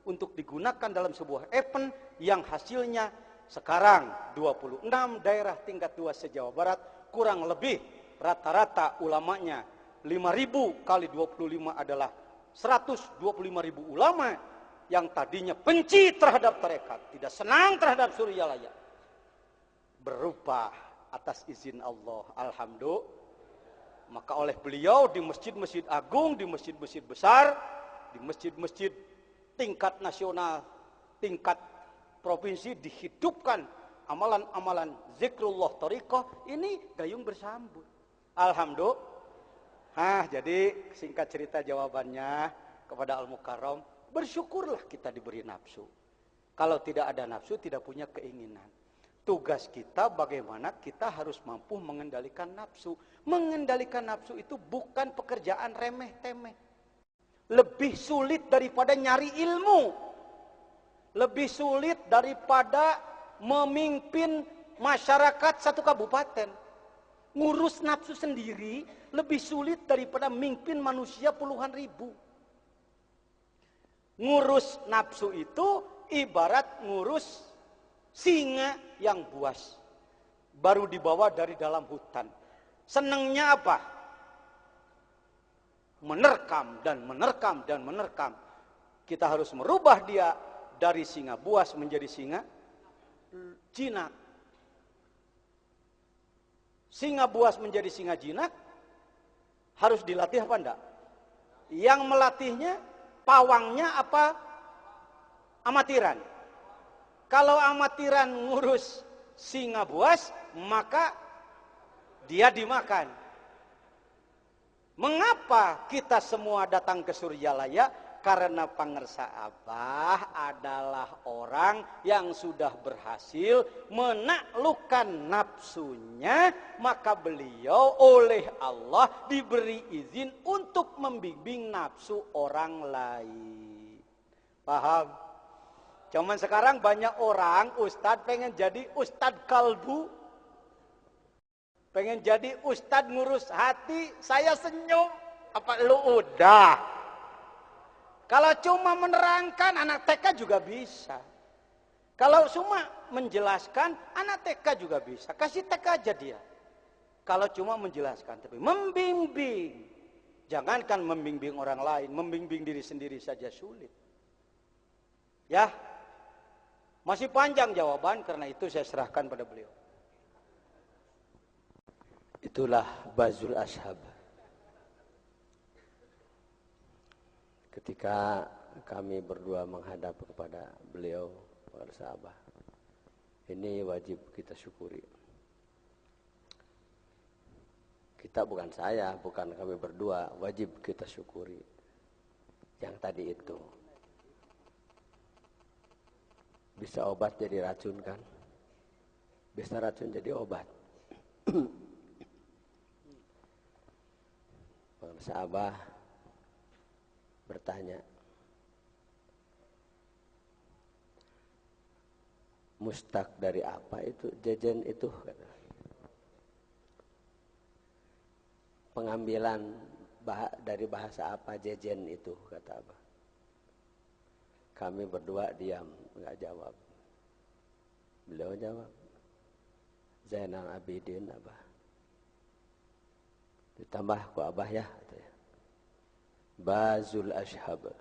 untuk digunakan dalam sebuah event yang hasilnya sekarang 26 daerah tingkat 2 se-Jawa Barat, kurang lebih rata-rata ulamanya 5.000 kali 25 adalah 125.000 ulama yang tadinya benci terhadap tarekat, tidak senang terhadap Suryalaya, berubah atas izin Allah. Alhamdulillah. Maka oleh beliau di masjid-masjid agung, di masjid-masjid besar, di masjid-masjid tingkat nasional, tingkat provinsi dihidupkan amalan-amalan zikrullah thariqah, ini gayung bersambut. Alhamdulillah. Jadi singkat cerita jawabannya kepada Al-Mukarram, bersyukurlah kita diberi nafsu. Kalau tidak ada nafsu, tidak punya keinginan. Tugas kita bagaimana kita harus mampu mengendalikan nafsu. Mengendalikan nafsu itu bukan pekerjaan remeh-temeh. Lebih sulit daripada nyari ilmu. Lebih sulit daripada memimpin masyarakat satu kabupaten. Ngurus nafsu sendiri lebih sulit daripada memimpin manusia puluhan ribu. Ngurus nafsu itu ibarat ngurus singa yang buas. Baru dibawa dari dalam hutan. Senengnya apa? menerkam dan menerkam dan menerkam. Kita harus merubah dia dari singa buas menjadi singa jinak. Singa buas menjadi singa jinak harus dilatih apa enggak? Yang melatihnya pawangnya apa amatiran? Kalau amatiran ngurus singa buas, maka dia dimakan. Mengapa kita semua datang ke Suryalaya? Karena Pangersa Abah adalah orang yang sudah berhasil menaklukkan nafsunya, maka beliau oleh Allah diberi izin untuk membimbing nafsu orang lain. Paham? Cuman sekarang banyak orang, ustadz pengen jadi ustadz kalbu, pengen jadi ustadz ngurus hati. Saya senyum, apa lu udah? Kalau cuma menerangkan, anak TK juga bisa. Kalau cuma menjelaskan, anak TK juga bisa. Kasih TK aja dia. Kalau cuma menjelaskan, tapi membimbing. Jangankan membimbing orang lain, membimbing diri sendiri saja sulit. Ya, masih panjang jawaban, karena itu saya serahkan pada beliau. Itulah Bazul Ashab. Ketika kami berdua menghadap kepada beliau, para sahabat, ini wajib kita syukuri. Kita bukan saya, bukan kami berdua, wajib kita syukuri. Yang tadi itu. Bisa obat jadi racun kan? Bisa racun jadi obat. Para sahabat bertanya, mustaq dari apa itu jajan itu? Pengambilan dari bahasa apa jajan itu, kata Abah. Kami berdua diam, enggak jawab. Beliau jawab, Zainal Abidin Abah. Ditambah ku Abah ya, katanya. Bazul Ashab.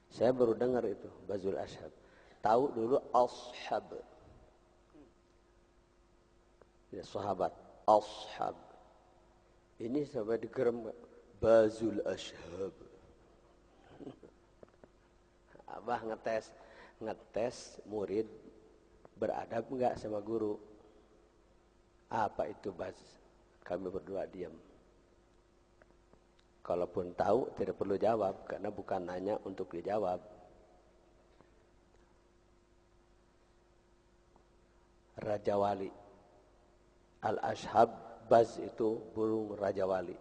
Saya baru dengar itu, Bazul Ashab. Tahu dulu Ashab. Ya, sahabat, Ashab. Ini sampai digerem, Bazul Ashab. Abah ngetes murid beradab enggak sama guru. Apa itu Baz? Kami berdua diam. Kalaupun tahu tidak perlu jawab, karena bukan nanya untuk dijawab. Raja Wali. Al-Ashab, Baz itu burung Raja Wali.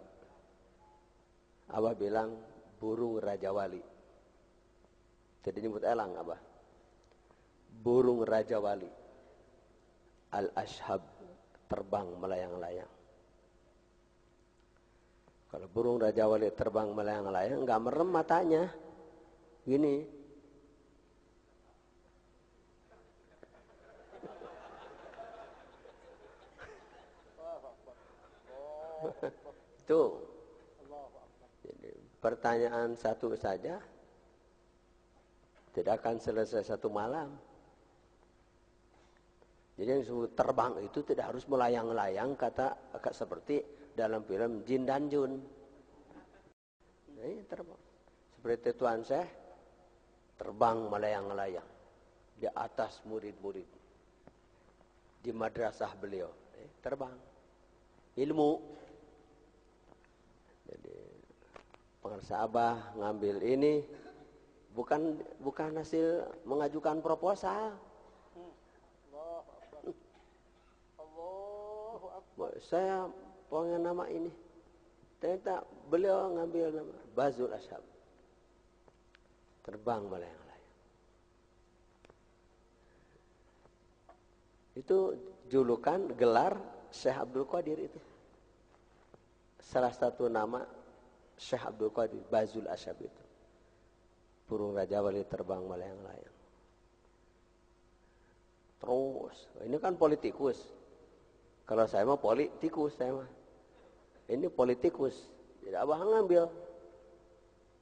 Abah bilang burung Raja Wali. Tidak nyebut elang Abah. Burung Raja Wali. Al-Ashab, terbang melayang-layang. Kalau burung Raja Wali terbang melayang-layang, enggak merem matanya. Gini. Itu. Jadi, pertanyaan satu saja tidak akan selesai satu malam. Jadi yang disebut terbang itu tidak harus melayang-layang, kata seperti dalam film Jin dan Jun. Nah, ini terbang. Seperti Tuan Syekh terbang melayang-layang di atas murid-murid di madrasah beliau. Terbang. Ilmu. Jadi Pangersa Abah ngambil ini bukan hasil mengajukan proposal. Saya pengen nama ini. Ternyata beliau ngambil nama Bazul Ashab. Terbang melayang-layang. Itu julukan gelar Syekh Abdul Qadir itu. Salah satu nama Syekh Abdul Qadir, Bazul Ashab itu. Burung Raja Wali terbang melayang-layang. Terus, ini kan politikus. Kalau saya mah politikus, saya mah. Ini politikus Jadi Abah ngambil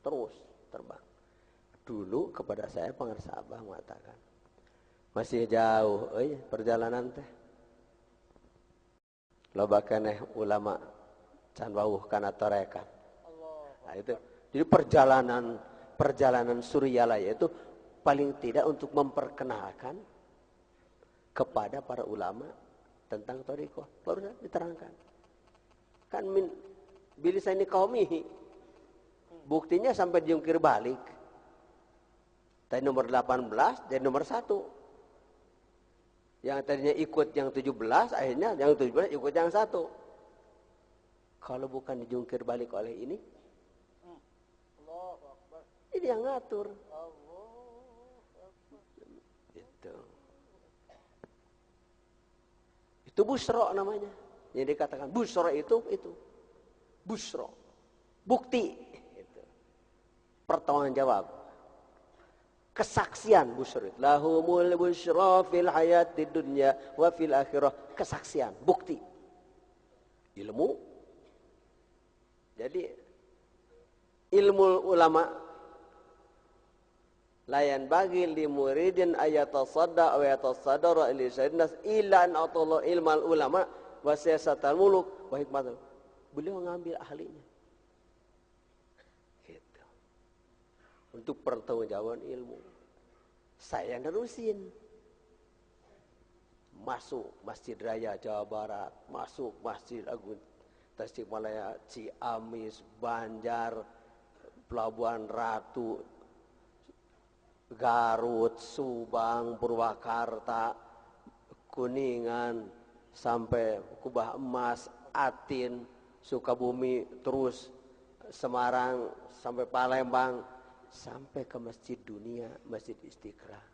terus terbang. Dulu kepada saya pengarsa Abah mengatakan, masih jauh perjalanan teh. Loba keneh ulama can wawuh kana torekan. Nah, itu. Jadi perjalanan Suryalaya itu paling tidak untuk memperkenalkan kepada para ulama tentang thariqah. Baru diterangkan. Kan min bilisani qaumihi. Buktinya sampai diungkir balik. Tadi nomor 18 dan nomor 1. Yang tadinya ikut yang 17, akhirnya yang 17 ikut yang 1. Kalau bukan dijungkir balik oleh ini, ini yang ngatur. Itu busro namanya. Yang dikatakan busro itu busro. Bukti. Itu. Pertanggung jawab. Kesaksian busro. Lahumul busro fil hayati dunya wa fil akhirah. Kesaksian, bukti. Ilmu. Jadi ilmu ulama layan bagi li muridin ayatasadda wa yatasaddara li sayyidnas illa an atalla ilmal ulama wa siyasatal muluk wa hikmatul. Beliau ngambil ahlinya. Gitu. Untuk pertanggungjawaban ilmu. Saya nerusin. Masuk Masjid Raya Jawa Barat, masuk Masjid Agung Tasikmalaya, Ciamis, Banjar, Pelabuhan Ratu, Garut, Subang, Purwakarta, Kuningan, sampai Kubah Emas, Atin, Sukabumi, terus Semarang, sampai Palembang, sampai ke Masjid Dunia, Masjid Istiqlal.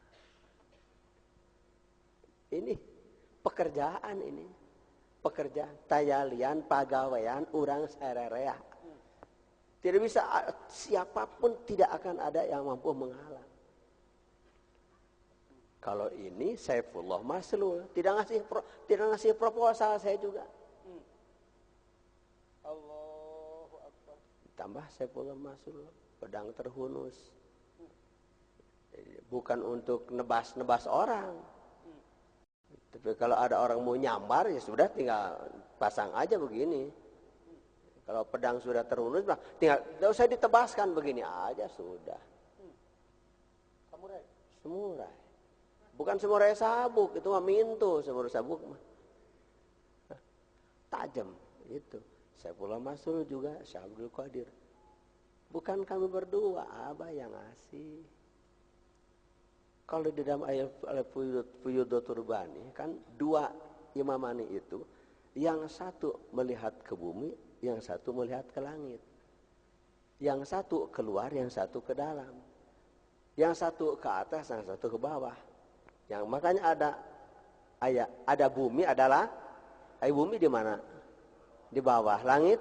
Ini pekerjaan ini. Pekerjaan, tayalian, pagawaian, urang sarerea. Tidak bisa, siapapun tidak akan ada yang mampu menghalang. Kalau ini Saifullah Maslul, tidak ngasih proposal saya juga. Allahu Akbar. Tambah Saifullah Maslul, pedang terhunus. Bukan untuk nebas-nebas orang. Tapi kalau ada orang mau nyambar, ya sudah tinggal pasang aja begini. Kalau pedang sudah terhunus, tinggal tidak usah ditebaskan, begini aja sudah. Samurai. Bukan samurai sabuk, itu mah mintu, samurai sabuk mah tajam itu. Saifullah Maslul juga, Syekh Abdul Qadir. Bukan kami berdua, Abah yang ngasih. Kalau di dalam ayat Fuyudatul Bani kan dua imamani itu, yang satu melihat ke bumi, yang satu melihat ke langit. Yang satu keluar, yang satu ke dalam. Yang satu ke atas, yang satu ke bawah. Yang makanya ada bumi adalah bumi di mana? Di bawah, langit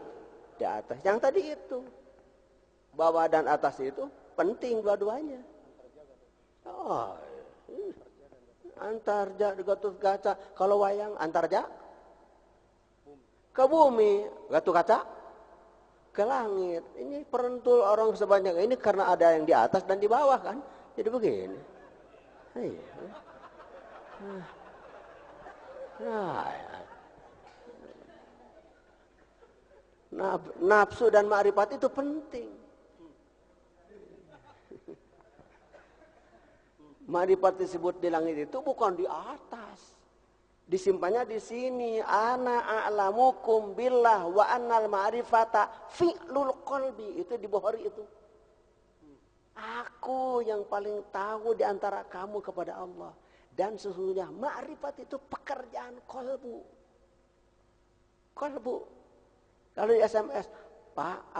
di atas. Yang tadi itu bawah dan atas itu penting dua-duanya. Oh, antarja Gatot Kaca, kalau wayang antarja ke bumi, Gatot Kaca ke langit. Ini perentul orang sebanyak ini karena ada yang di atas dan di bawah kan. Jadi begini. Nafsu dan ma'rifat itu penting. Ma'rifat disebut di langit itu bukan di atas. Disimpannya di sini. Ana a'lamukum billah wa annal ma'rifata fi'lul qalbi. Itu di Bukhari itu. Aku yang paling tahu di antara kamu kepada Allah. Dan sesungguhnya ma'rifat itu pekerjaan kolbu. Kolbu. Kalau di SMS, Pak,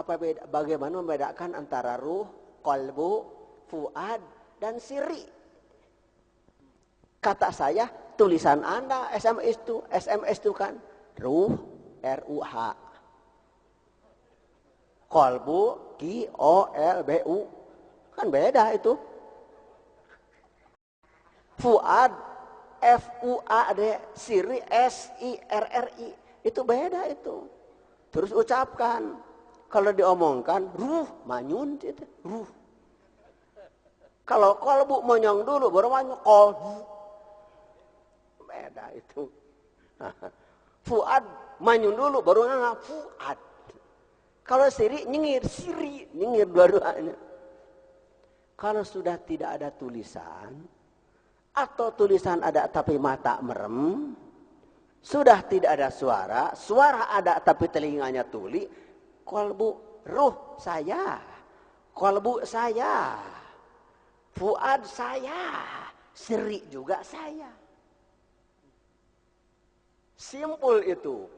bagaimana membedakan antara ruh, kolbu, fuad, dan siri? Kata saya, tulisan Anda SMS itu kan ruh, R-U-H. Kolbu, Q-O-L-B-U. Kan beda itu. Fuad, F-U-A-D, siri, S-I-R-R-I. Itu beda itu. Terus ucapkan, kalau diomongkan ruh manyun itu ruh. Kalau kolbu monyong dulu baru manyun kolbu. Beda itu. Fuad manyun dulu baru nganga fuad. Kalau siri nyengir dua-duanya. Kalau sudah tidak ada tulisan atau tulisan ada tapi mata merem, sudah tidak ada suara, suara ada tapi telinganya tuli, kolbu ruh saya, kolbu saya, fuad saya, siri juga saya. Simpul itu.